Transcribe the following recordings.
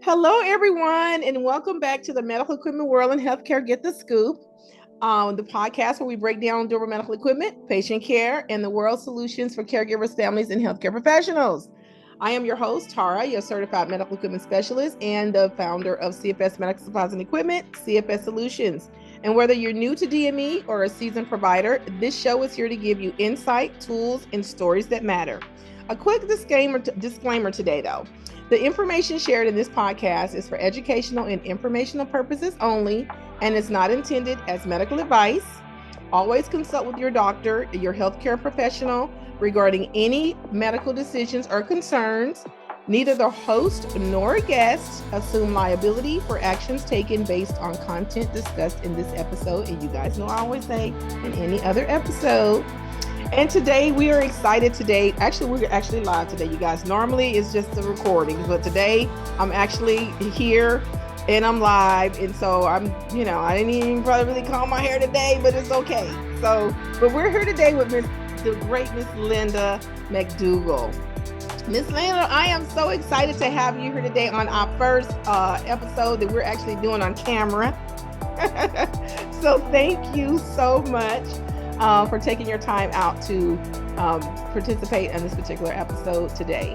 Hello, everyone, and welcome back to the Medical Equipment World and Healthcare Get the Scoop, the podcast where we break down durable medical equipment, patient care, and the world solutions for caregivers, families, and healthcare professionals. I am your host, Tara, your certified medical equipment specialist and the founder of CFS Medical Supplies and Equipment, CFS Solutions. And whether you're new to DME or a seasoned provider, this show is here to give you insight, tools, and stories that matter. A quick disclaimer today, though. The information shared in this podcast is for educational and informational purposes only and is not intended as medical advice. Always consult with your doctor, your healthcare professional regarding any medical decisions or concerns. Neither the host nor a guest assume liability for actions taken based on content discussed in this episode. And you guys know I always say in any other episode. And today we are excited today. We're actually live today, you guys. Normally it's just the recording, but today I'm actually here and I'm live. And so I didn't even probably really comb my hair today, but it's okay. But we're here today with the great Miss Linda MacDougall. Miss Linda, I am so excited to have you here today on our first episode that we're actually doing on camera. So thank you so much for taking your time out to participate in this particular episode today.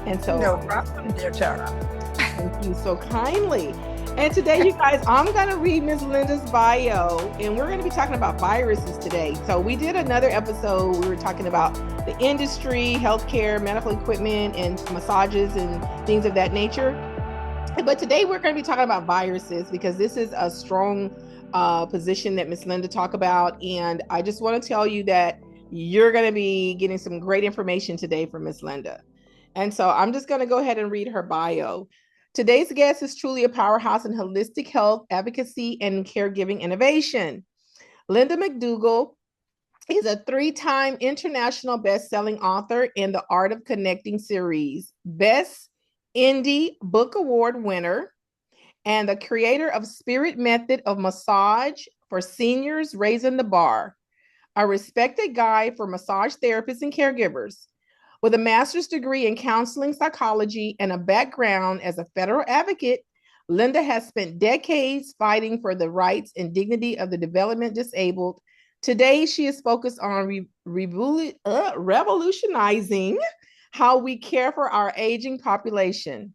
And so, no problem, dear Tara. Thank you so kindly. And today, you guys, I'm going to read Ms. Linda's bio, and we're going to be talking about viruses today. So we did another episode. We were talking about the industry, healthcare, medical equipment, and massages and things of that nature. But today we're going to be talking about viruses because this is a strong position that Miss Linda talked about. And I just want to tell you that you're going to be getting some great information today from Miss Linda. And so I'm just going to go ahead and read her bio. Today's guest is truly a powerhouse in holistic health advocacy and caregiving innovation. Linda MacDougall is a 3-time international best-selling author in the Art of Connecting series, Best Indie Book Award winner, and the creator of Spirit Method of Massage for Seniors Raising the Bar, a respected guide for massage therapists and caregivers. With a master's degree in counseling psychology and a background as a federal advocate, Linda has spent decades fighting for the rights and dignity of the development disabled. Today, she is focused on revolutionizing how we care for our aging population.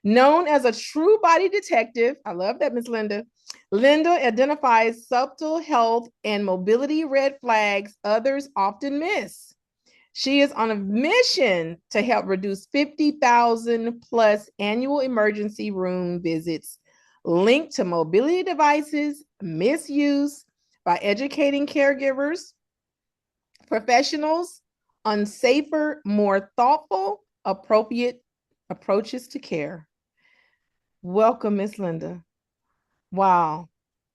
Known as a true body detective, I love that, Ms. Linda. Linda identifies subtle health and mobility red flags others often miss. She is on a mission to help reduce 50,000 plus annual emergency room visits linked to mobility devices misuse by educating caregivers, professionals on safer, more thoughtful, appropriate approaches to care. Welcome, Miss Linda. Wow.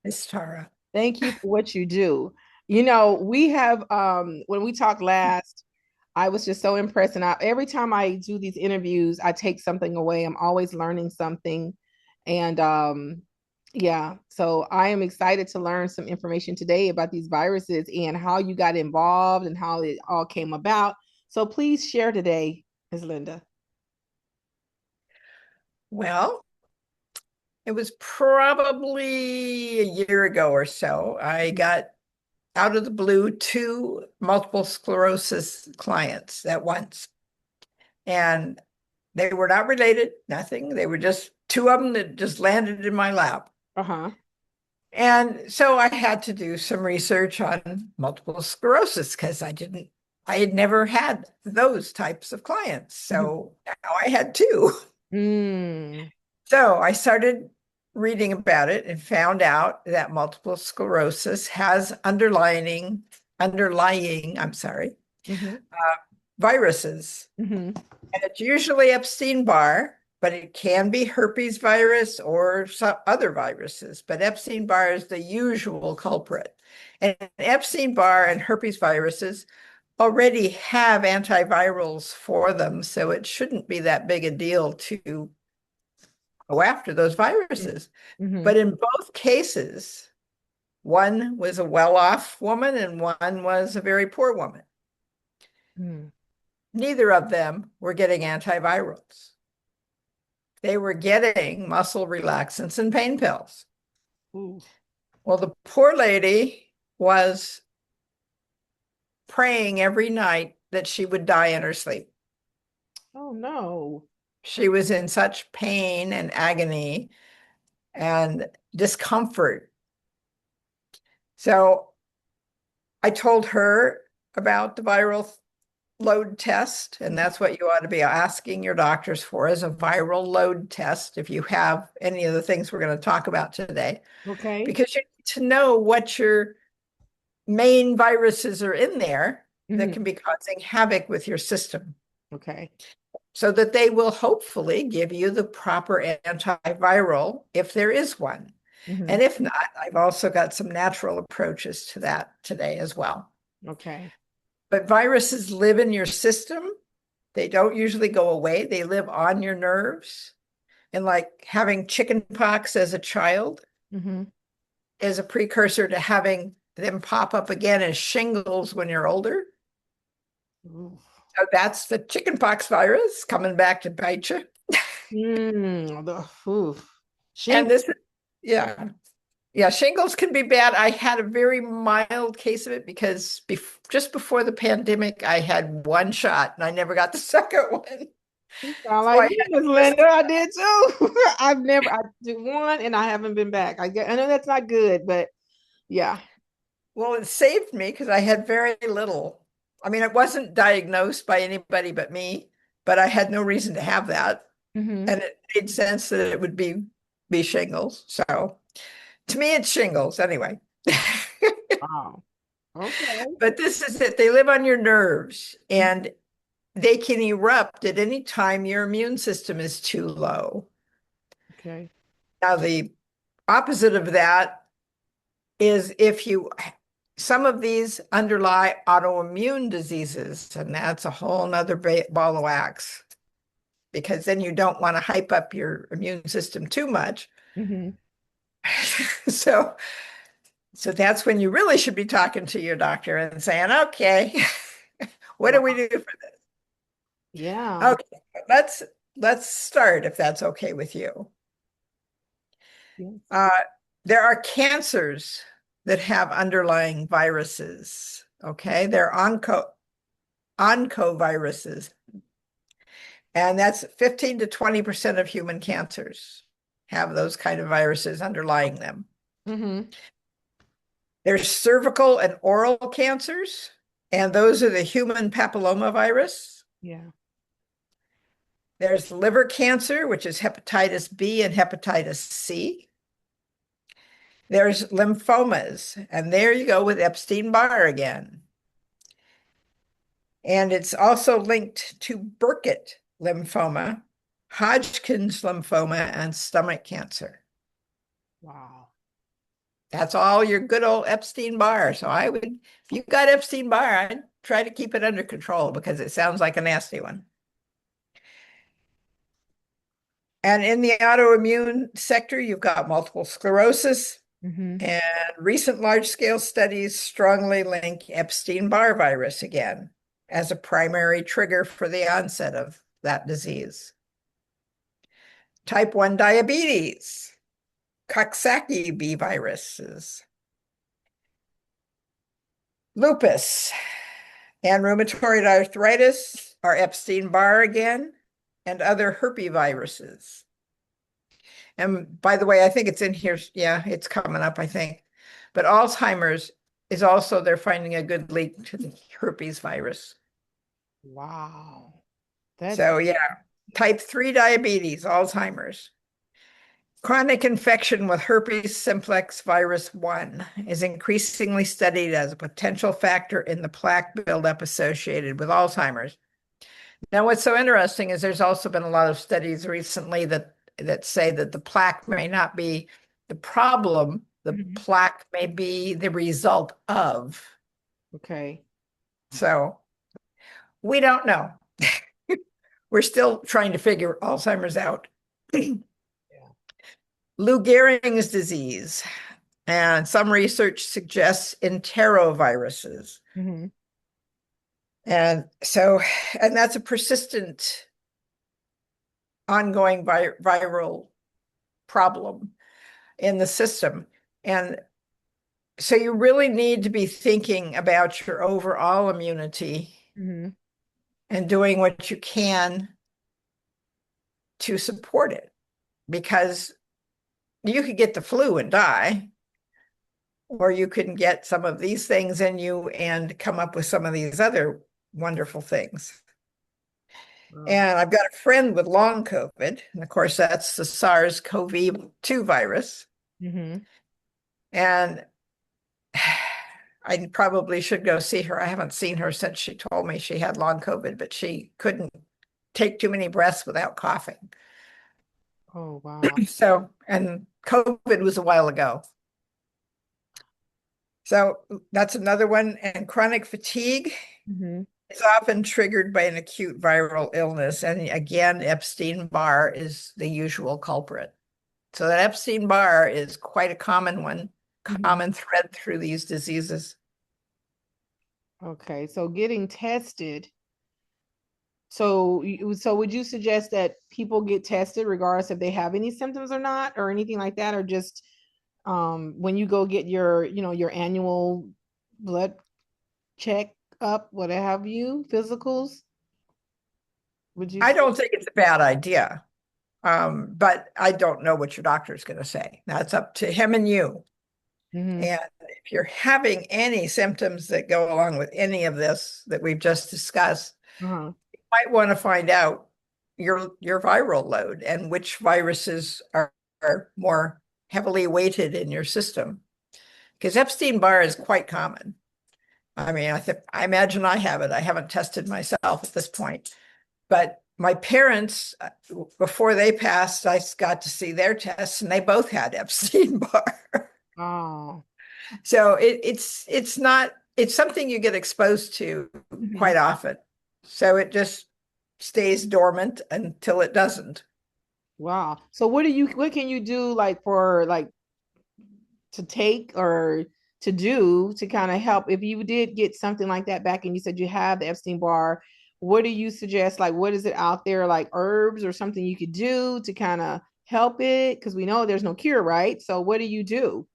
Miss Tara. Thank you for what you do. You know, we have, when we talked last, I was just so impressed. And every time I do these interviews, I take something away. I'm always learning something. And so I am excited to learn some information today about these viruses and how you got involved and how it all came about. So please share today, Ms. Linda. Well, it was probably a year ago or so. I got out of the blue 2 multiple sclerosis clients at once. And they were not related, nothing. They were just 2 of them that just landed in my lap. Uh-huh. And so I had to do some research on multiple sclerosis because I had never had those types of clients. So now I had 2. So I started reading about it and found out that multiple sclerosis has underlying viruses. And it's usually Epstein-Barr, but it can be herpes virus or some other viruses. But Epstein-Barr is the usual culprit. And Epstein-Barr and herpes viruses already have antivirals for them, so it shouldn't be that big a deal to go after those viruses. But in both cases, one was a well-off woman and one was a very poor woman. Neither of them were getting antivirals. they were getting muscle relaxants and pain pills. Ooh. Well, the poor lady was praying every night that she would die in her sleep. Oh no. She was in such pain and agony and discomfort. So I told her about the viral load test, and that's what you ought to be asking your doctors for, is a viral load test if you have any of the things we're going to talk about today, Okay. because you need to know what your main viruses are in there that can be causing havoc with your system, Okay. so that they will hopefully give you the proper antiviral if there is one. And if not, I've also got some natural approaches to that today as well. Okay. But viruses live in your system. They don't usually go away. They live on your nerves. And like having chicken pox as a child is a precursor to having them pop up again as shingles when you're older. Ooh. So that's the chicken pox virus coming back to bite you. And this, yeah. Yeah, shingles can be bad. I had a very mild case of it because just before the pandemic, I had one shot and I never got the second one. You So sound like me, Miss Linda. I did too. I did one and I haven't been back. I know that's not good, but yeah. Well, it saved me because I had very little. I mean, it wasn't diagnosed by anybody but me, but I had no reason to have that. And it made sense that it would be shingles. So to me, it's shingles anyway. Wow. Okay. But this is it. They live on your nerves and they can erupt at any time your immune system is too low. Okay. Now, the opposite of that is if some of these underlie autoimmune diseases, and that's a whole nother ball of wax, because then you don't want to hype up your immune system too much. So that's when you really should be talking to your doctor and saying, okay, what do we do for this? Yeah. Okay, let's start if that's okay with you. Yes. There are cancers that have underlying viruses. Okay, they're oncoviruses, and that's 15 to 20% of human cancers have those kind of viruses underlying them. There's cervical and oral cancers, and those are the human papillomavirus. Yeah. There's liver cancer, which is hepatitis B and hepatitis C. There's lymphomas, and there you go with Epstein-Barr again. And it's also linked to Burkitt lymphoma, Hodgkin's lymphoma, and stomach cancer. Wow. That's all your good old Epstein-Barr. So if you got Epstein-Barr, I'd try to keep it under control because it sounds like a nasty one. And in the autoimmune sector, you've got multiple sclerosis, and recent large-scale studies strongly link Epstein-Barr virus again as a primary trigger for the onset of that disease. Type 1 diabetes, Coxsackie B viruses, lupus, and rheumatoid arthritis are Epstein-Barr again, and other herpesviruses. And by the way, I think it's in here. Yeah, it's coming up, I think. But Alzheimer's is also, they're finding a good link to the herpes virus. Wow. So yeah, type 3 diabetes, Alzheimer's. Chronic infection with herpes simplex virus 1 is increasingly studied as a potential factor in the plaque buildup associated with Alzheimer's. Now, what's so interesting is there's also been a lot of studies recently that say that the plaque may not be the problem, the plaque may be the result of. Okay. So we don't know. We're still trying to figure Alzheimer's out. Lou Gehrig's disease, and some research suggests enteroviruses. And that's a persistent ongoing viral problem in the system. And so you really need to be thinking about your overall immunity Mm-hmm. and doing what you can to support it, because you could get the flu and die, or you can get some of these things in you and come up with some of these other wonderful things. Wow. And I've got a friend with long COVID, and of course, that's the SARS-CoV-2 virus. Mm-hmm. And I probably should go see her. I haven't seen her since she told me she had long COVID, but she couldn't take too many breaths without coughing. Oh, wow. So, and COVID was a while ago. So that's another one. And chronic fatigue Mm-hmm. is often triggered by an acute viral illness. And again, Epstein-Barr is the usual culprit. So that Epstein-Barr is quite a common one, Mm-hmm. common thread through these diseases. Okay, so getting tested. So, so would you suggest that people get tested regardless if they have any symptoms or not, or anything like that, or just when you go get your, your annual blood check up, what have you, physicals? Would you? I don't think it's a bad idea, but I don't know what your doctor is going to say. That's up to him and you. Mm-hmm. And if you're having any symptoms that go along with any of this that we've just discussed, Uh-huh. you might want to find out your viral load and which viruses are more heavily weighted in your system. Because Epstein-Barr is quite common. I mean, I imagine I have it. I haven't tested myself at this point. But my parents, before they passed, I got to see their tests, and they both had Epstein-Barr. Oh. So it's something you get exposed to Mm-hmm. quite often. So it just stays dormant until it doesn't. Wow. So what can you do, like, for, like, to take or to do to kind of help if you did get something like that back and you said you have the Epstein-Barr? What do you suggest? Like, what is it out there, like herbs or something you could do to kind of help it? Because we know there's no cure, right? So what do you do?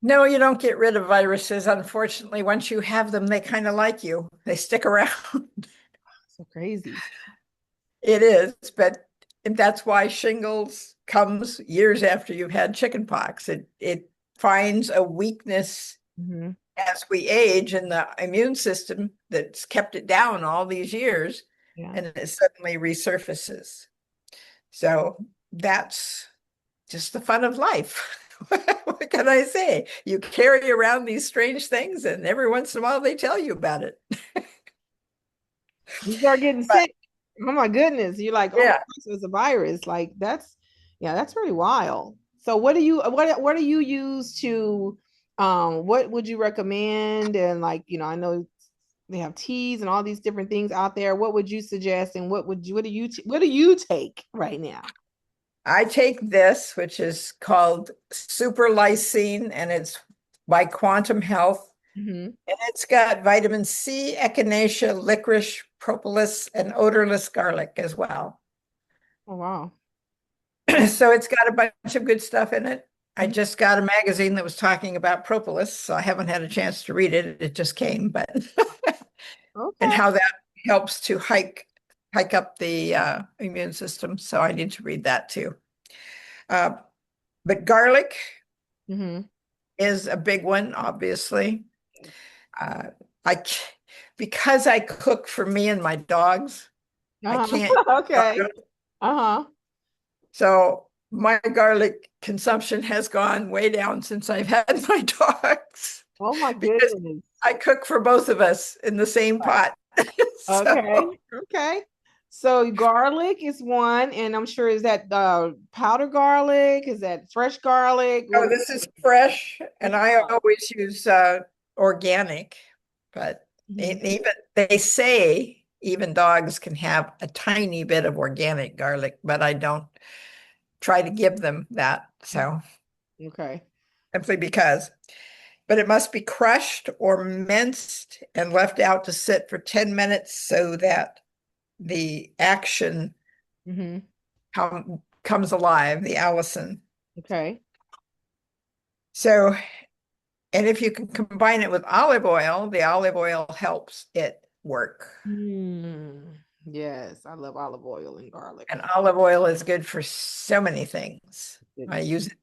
No, you don't get rid of viruses. Unfortunately, once you have them, they kind of like you. They stick around. So crazy. It is, but that's why shingles comes years after you've had chickenpox. It finds a weakness Mm-hmm. as we age in the immune system that's kept it down all these years, Yeah. and it suddenly resurfaces. So that's just the fun of life. What can I say? You carry around these strange things, and every once in a while they tell you about it. You start getting But sick. Oh my goodness. You're like, oh my yeah, gosh, it's a virus. Like, yeah, that's really wild. So what do you use to what would you recommend? And, like, I know they have teas and all these different things out there. What would you suggest, and what do you take right now? I take this, which is called super lysine, and it's by Quantum Health. Mm-hmm. And it's got vitamin C, echinacea, licorice, propolis, and odorless garlic as well. Oh, wow. So it's got a bunch of good stuff in it. I Mhm. just got a magazine that was talking about propolis, so I haven't had a chance to read it. It just came, but and Okay. how that helps to hike up the immune system. So I need to read that too. Uh, but garlic Mm-hmm. is a big one, obviously. Uh, I because I cook for me and my dogs, I Uh-huh. can't. Okay. Uh-huh. So my garlic consumption has gone way down since I've had my dogs Oh my because goodness. I cook for both of us in the same pot. Okay. So, Okay. So garlic is one, and I'm sure, is that powder garlic? Is that fresh garlic? oh, this is fresh, This and is I garlic. always use organic, but Mhm. even they say even dogs can have a tiny bit of organic garlic, but I don't try to give them that. So Okay. simply because, but it must be crushed or minced and left out to sit for 10 minutes so that the action Hmm. comes alive, the allicin. Okay. So, and if you can combine it with olive oil, the olive oil helps it work. Yes, I love olive oil and garlic. And olive oil is good for so many things. I use it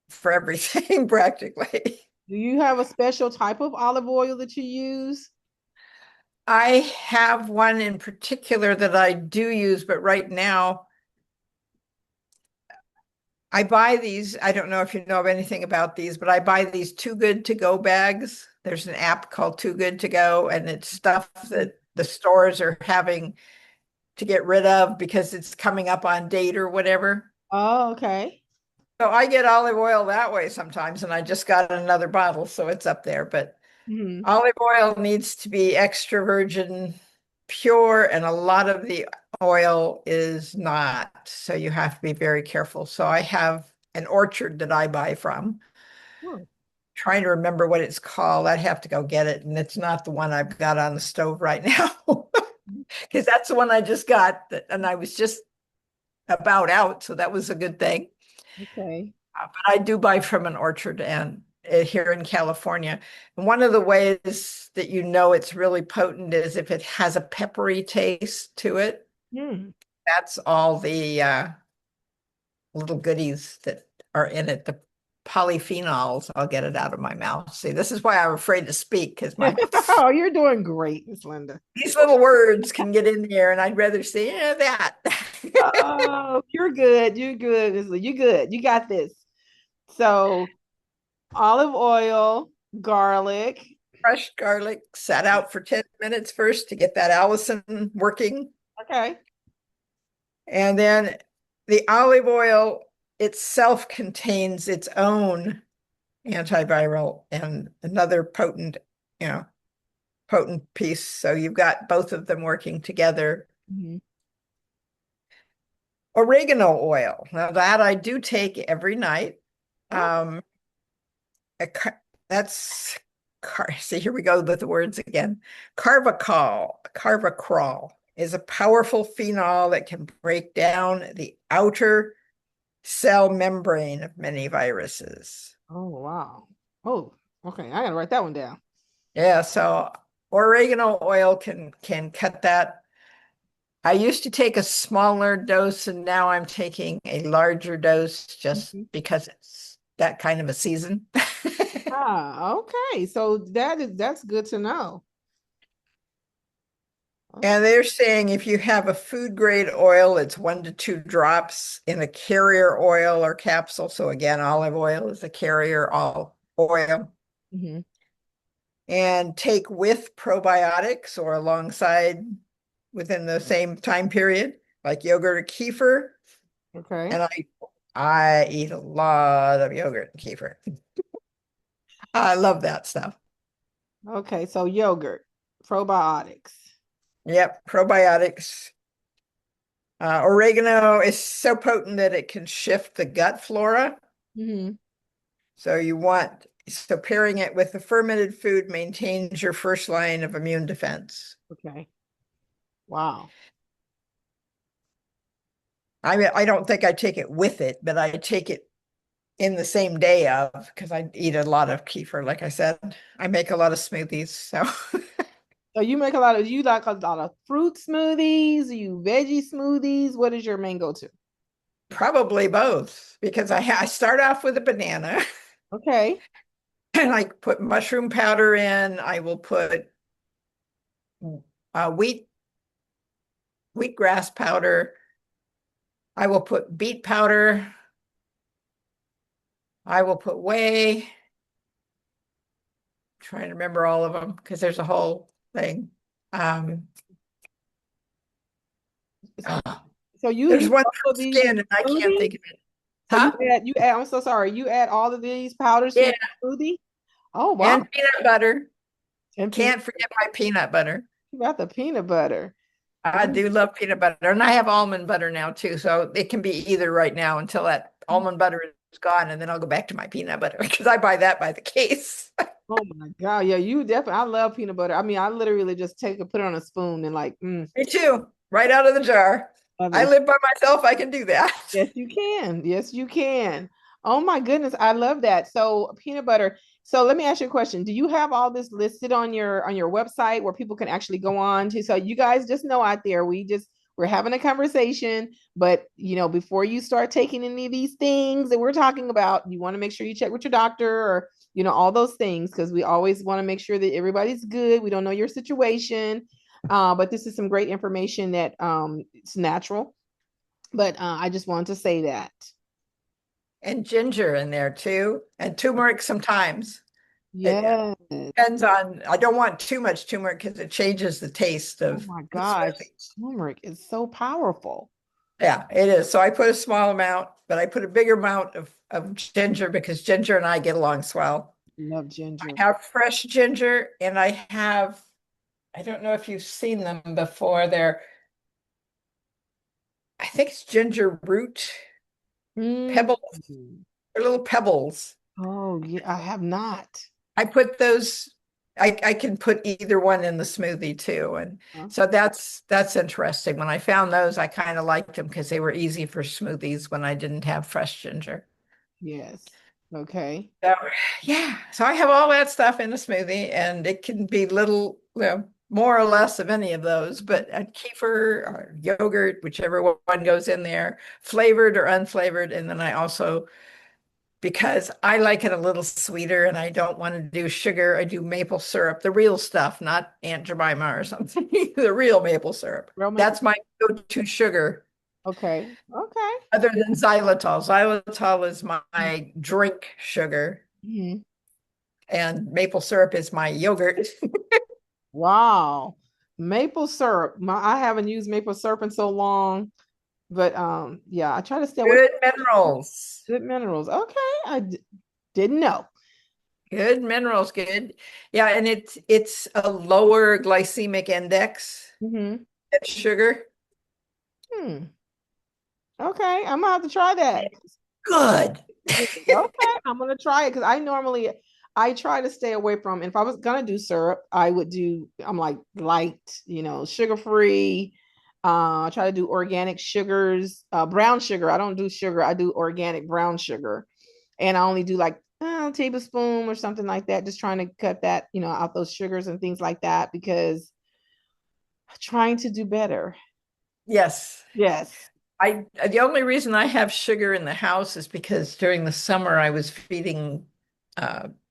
for everything practically. Do you have a special type of olive oil that you use? I have one in particular that I do use, but right now I buy these. I don't know if you know of anything about these, but I buy these Too Good to Go bags. There's an app called Too Good to Go, and it's stuff that the stores are having to get rid of because it's coming up on date or whatever. Oh, okay. So I get olive oil that way sometimes, and I just got another bottle, so it's up there. But olive oil needs to be extra virgin pure, and a lot of the oil is not. So you have to be very careful. So I have an orchard that I buy from. Trying to remember what it's called. I'd have to go get it. And it's not the one I've got on the stove right now. Because that's the one I just got. And I was just about out. So that was a good thing. Okay. But I do buy from an orchard and here in California. And one of the ways that you know it's really potent is if it has a peppery taste to it. That's all the little goodies that are in it, the polyphenols. I'll get it out of my mouth. See, this is why I'm afraid to speak because my Oh, you're doing great, Miss Linda. these little words can get in there, and I'd rather say that. Oh, you're good. You're good. You're good. You got this. So, olive oil, garlic. Crushed garlic, sat out for 10 minutes first to get that allicin working. Okay. And then the olive oil itself contains its own antiviral and another potent, potent piece. So you've got both of them working together. Oregano oil. Now that I do take every night. See, here we go with the words again. Carvacrol is a powerful phenol that can break down the outer cell membrane of many viruses. Oh, wow. Oh, okay. I gotta write that one down. Yeah, so oregano oil can cut that. I used to take a smaller dose, and now I'm taking a larger dose just because it's that kind of a season. Okay. So that's good to know. And they're saying if you have a food grade oil, it's 1 to 2 drops in a carrier oil or capsule. So again, olive oil is a carrier oil. And take with probiotics or alongside within the same time period, like yogurt or kefir. Okay. And I eat a lot of yogurt and kefir. I love that stuff. Okay, so yogurt, probiotics. Yep, probiotics. Oregano is so potent that it can shift the gut flora. So pairing it with a fermented food maintains your first line of immune defense. Okay. Wow. I don't think I take it with it, but I take it in the same day of, because I eat a lot of kefir. Like I said, I make a lot of smoothies. So you like a lot of fruit smoothies, you veggie smoothies. What is your main go-to? Probably both, because I start off with a banana. Okay. And I put mushroom powder in. I will put wheatgrass powder. I will put beet powder. I will put whey. Trying to remember all of them because there's a whole thing. So there's one for skin, and I can't think of it. Huh? You add, I'm so sorry. You add all of these powders to your smoothie? Oh, wow. And peanut butter. Can't forget my peanut butter. You got the peanut butter. I do love peanut butter. And I have almond butter now too. So it can be either right now until that almond butter is gone. And then I'll go back to my peanut butter because I buy that by the case. Oh my God. Yeah, you definitely, I love peanut butter. I mean, I literally just put it on a spoon and Me too. Right out of the jar. Love I it. live by myself. I can do that. Yes, you can. Yes, you can. Oh my goodness, I love that. So peanut butter. So let me ask you a question. Do you have all this listed on your website where people can actually go on to? So you guys just know out there, we're having a conversation, but before you start taking any of these things that we're talking about, you want to make sure you check with your doctor or all those things because we always want to make sure that everybody's good. We don't know your situation. But this is some great information that it's natural. But I just wanted to say that. And ginger in there too, and turmeric sometimes. It Yes. depends on, I don't want too much turmeric because it changes the taste Oh of my the gosh. smoothie. Turmeric is so powerful. Yeah, it is. So I put a small amount, but I put a bigger amount of ginger because ginger and I get along swell. Love I ginger. have fresh ginger and I don't know if you've seen them before. I think it's ginger root Mm. pebbles. They're little pebbles. Oh, yeah, I have not. I put those, I can put either one in the smoothie too. And Huh? so that's interesting. When I found those, I kind of liked them because they were easy for smoothies when I didn't have fresh ginger. Yes. Okay. So yeah, so I have all that stuff in a smoothie and it can be little, more or less of any of those, but a kefir or yogurt, whichever one goes in there, flavored or unflavored. And then I also, because I like it a little sweeter and I don't want to do sugar, I do maple syrup, the real stuff, not Aunt Jemima or something, the real maple syrup. Real maple. That's my go-to sugar Okay. Okay. other than xylitol. Xylitol is my drink sugar Mhm. and maple syrup is my yogurt. Wow. Maple syrup. I haven't used maple syrup in so long, but yeah, I try to stay away Good from minerals. good minerals. Okay. Didn't know. Good minerals, good. Yeah, and it's a lower glycemic index Hmm. than sugar. Hmm. Okay, I'm gonna have to try that. Good. Good. Okay, I'm gonna try it because I try to stay away from. If I was gonna do syrup, I would do. I'm like light, sugar free. I try to do organic sugars, brown sugar. I don't do sugar. I do organic brown sugar, and I only do like a tablespoon or something like that. Just trying to cut that, out those sugars and things like that because I'm trying to do better. Yes. Yes. The only reason I have sugar in the house is because during the summer I was feeding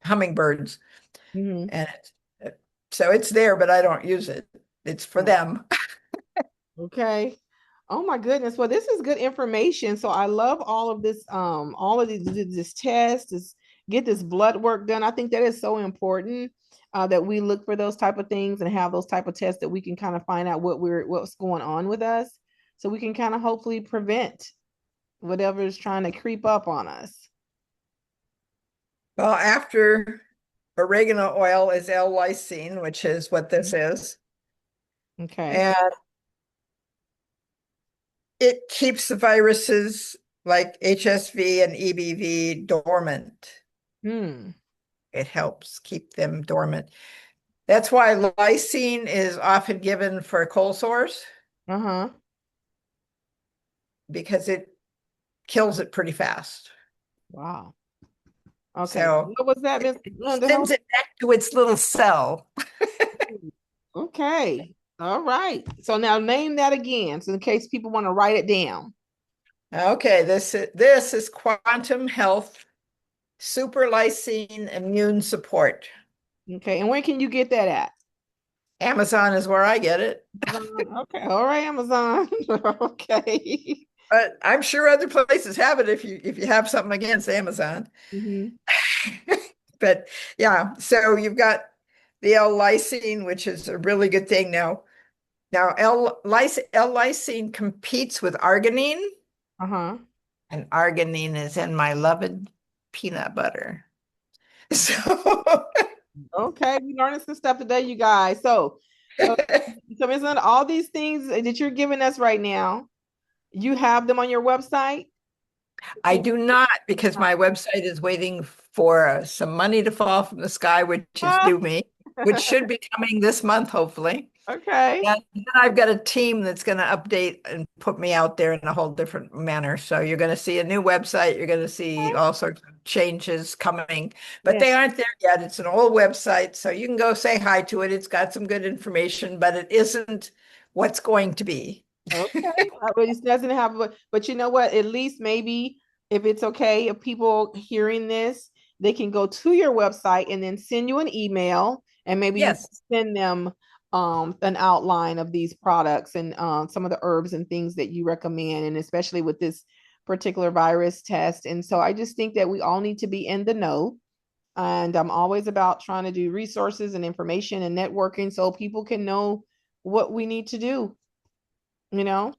hummingbirds Hmm. and so it's there, but I don't use it. It's for them. Okay. Oh my goodness. Well, this is good information. So I love all of this test, get this blood work done. I think that is so important that we look for those type of things and have those type of tests that we can kind of find out what's going on with us. So we can kind of hopefully prevent whatever is trying to creep up on us. Well, after oregano oil is L-lysine, which is what this is. Okay. And it keeps the viruses like HSV and EBV dormant. Hmm. It helps keep them dormant. That's why lysine is often given for cold sores Uh-huh. because it kills it pretty fast. Wow. Okay. So What was that, it Miss Linda? sends it back to its little cell. Okay. All right. So now name that again. So in case people want to write it down. Okay, this is Quantum Health Super Lysine Immune Support. Okay. And where can you get that at? Amazon is where I get it, Amazon. Okay. All right, Amazon. Okay. but I'm sure other places have it if you have something against Amazon. Hmm. But yeah, so you've got the L-lysine, which is a really good thing now. Now L-lysine competes with arginine, Uh-huh. and arginine is in my loved peanut butter. So Okay. We learning some stuff today, you guys. So, so Ms. Linda, all these things that you're giving us right now, you have them on your website? I do not because my website is waiting for some money to fall from the sky, which is Ah. due me, which should be coming this month, hopefully. Okay. And then I've got a team that's going to update and put me out there in a whole different manner. So you're going to see a new website. You're going to see all sorts of changes coming, but Yeah. they aren't there yet. It's an old website. So you can go say hi to it. It's got some good information, but it isn't what's going to be. Okay. But it doesn't have, but you know what? At least maybe if it's okay, if people hearing this, they can go to your website and then send you an email, and maybe you can Yes. send them an outline of these products and some of the herbs and things that you recommend, and especially with this particular virus test. And so I just think that we all need to be in the know. And I'm always about trying to do resources and information and networking so people can know what we need to do, you know?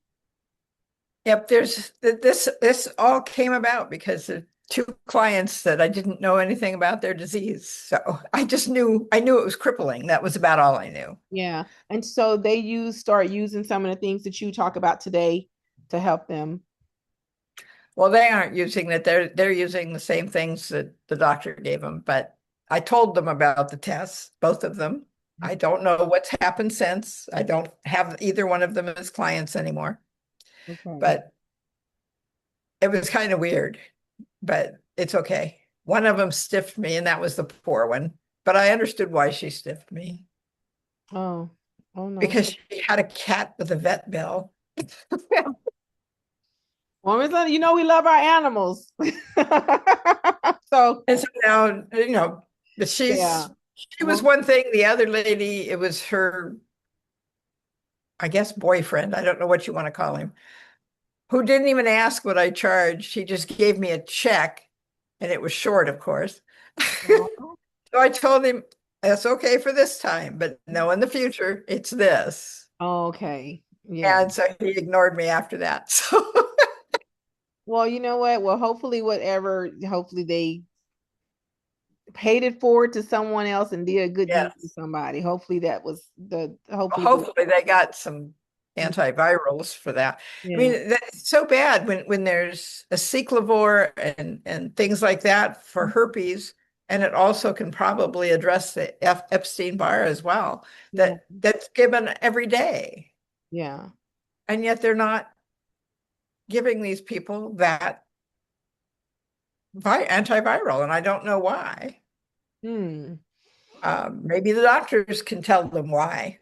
Yep, there's this all came about because of two clients that I didn't know anything about their disease. So I knew it was crippling. That was about all I knew. Yeah. And so they start using some of the things that you talk about today to help them. Well, they aren't using it. They're using the same things that the doctor gave them, but I told them about the tests, both of them. I don't know what's happened since. I don't have either one of them as clients anymore, Okay. but it was kind of weird, but it's okay. One of them stiffed me, and that was the poor one. But I understood why she stiffed me Oh, oh no. because she had a cat with a vet bill. Well, you know, we love our animals. So, And so now, but yeah. she was Well, one thing. The other lady, it was her, I guess, boyfriend. I don't know what you want to call him, who didn't even ask what I charged. He just gave me a check, and it was short, of course. well, So I told him, that's okay for this time, but no, in the future, it's this. okay. Yeah. And so he ignored me after that. So Well, you know what? Well, hopefully they paid it forward to someone else and did a good deed to yes, somebody. Hopefully that was well, hopefully hopefully they got some antivirals for that. I yeah. mean, that's so bad when there's a cyclovore and things like that for herpes, and it also can probably address the Epstein-Barr as well. Yeah. That's given every day, Yeah. and yet they're not giving these people that antiviral, and I don't know why. Hmm. Maybe the doctors can tell them why,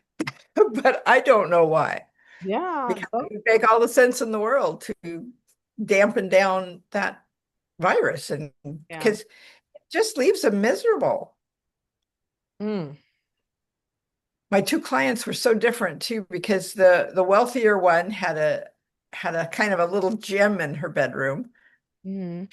but I don't know why. Yeah. Because it would make all the sense in the world to dampen down that virus, and Yeah. because it just leaves them miserable. Mm. My two clients were so different too, because the wealthier one had a kind of a little gym in her bedroom. Mm.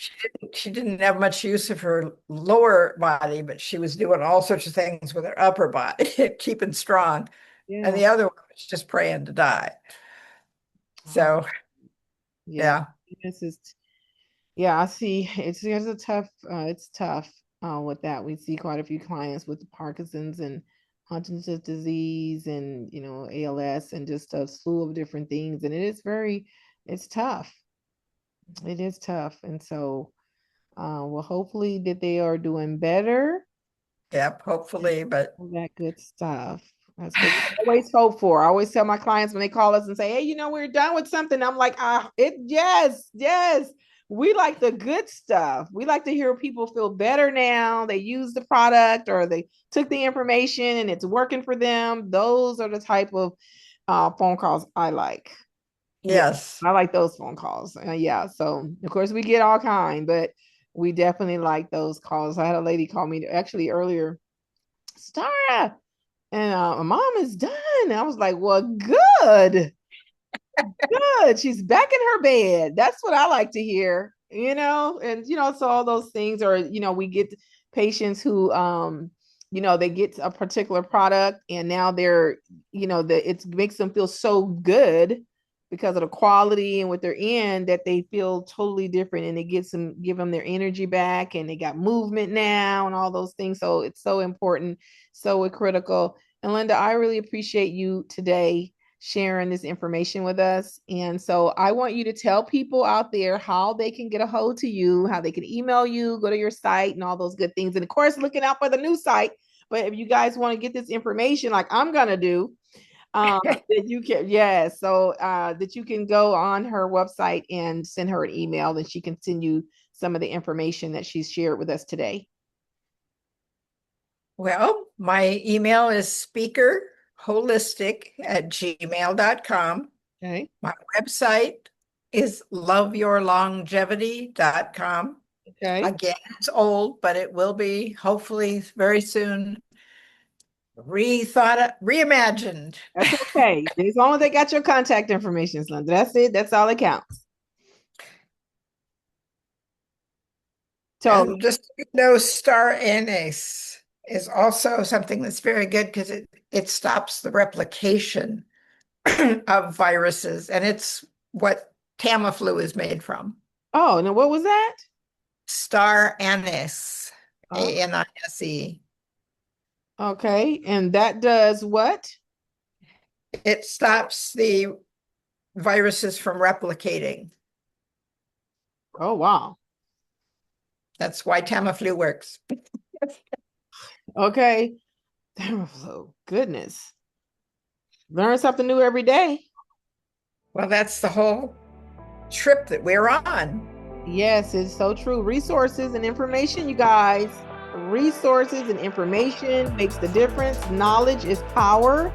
She didn't have much use of her lower body, but she was doing all sorts of things with her upper body, keeping strong. And Yeah. the other one was just praying to die. Oh, So yeah. yeah, This is yeah, I see. It's a tough it's tough with that. We see quite a few clients with Parkinson's and Huntington's disease and ALS and just a slew of different things. And it's tough. It is tough. And so well, hopefully that they are doing better. yep, hopefully, but All that good stuff. That's what we always hope for. I always tell my clients when they call us and say, "Hey, we're done with something." I'm like, yes, yes. We like the good stuff. We like to hear people feel better now. They use the product or they took the information and it's working for them. Those are the type of phone calls I like. Yeah, yes. I like those phone calls. Yeah, so of course we get all kind, but we definitely like those calls. I had a lady call me actually earlier, Stara, and my mom is done. I was like, well, good, good. She's back in her bed. That's what I like to hear, and so all those things are, we get patients who they get a particular product and now they're, that it makes them feel so good because of the quality and what they're in that they feel totally different and it give them their energy back and they got movement now and all those things. So it's so important, so critical. And Linda, I really appreciate you today sharing this information with us. And so I want you to tell people out there how they can get a hold to you, how they can email you, go to your site and all those good things. And of course, looking out for the new site. But if you guys want to get this information like I'm going to do, that you can, so that you can go on her website and send her an email, and she can send you some of the information that she's shared with us today. Well, my email is speakerholistic@gmail.com. Okay. My website is loveyourlongevity.com. Okay. Again, it's old, but it will be hopefully very soon reimagined. That's okay. As long as they got your contact information, Linda. That's it. That's all that counts. And just star anise is also something that's very good because it stops the replication of viruses, and it's what Tamiflu is made from. Oh, now what was that? Star anise, ANISE. Okay, and that does what? It stops the viruses from replicating. Oh, wow. That's why Tamiflu works. Okay. Tamiflu, goodness. Learn something new every day. Well, that's the whole trip that we're on. Yes, it's so true. Resources and information, you guys. Resources and information makes the difference. Knowledge is power.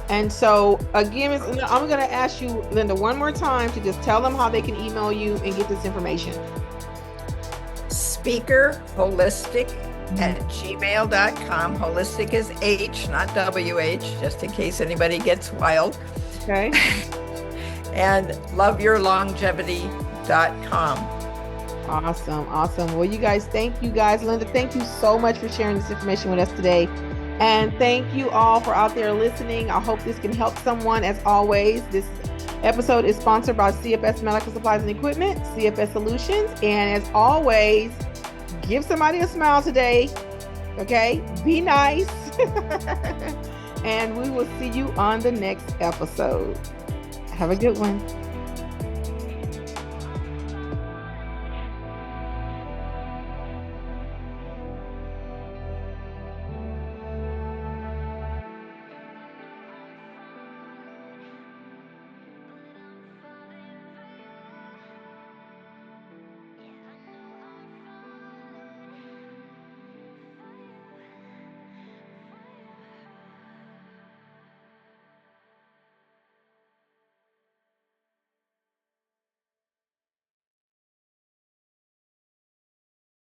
And so, again, I'm going to ask you, Linda, one more time to just tell them how they can email you and get this information. Speakerholistic@gmail.com. Holistic is H, not WH, just in case anybody gets wild. Okay. And loveyourlongevity.com. Awesome. Well, you guys, thank you guys. Linda, thank you so much for sharing this information with us today. And thank you all for out there listening. I hope this can help someone. As always, this episode is sponsored by CFS Medical Supplies and Equipment, CFS Solutions. And as always, give somebody a smile today. Okay? Be nice. And we will see you on the next episode. Have a good one.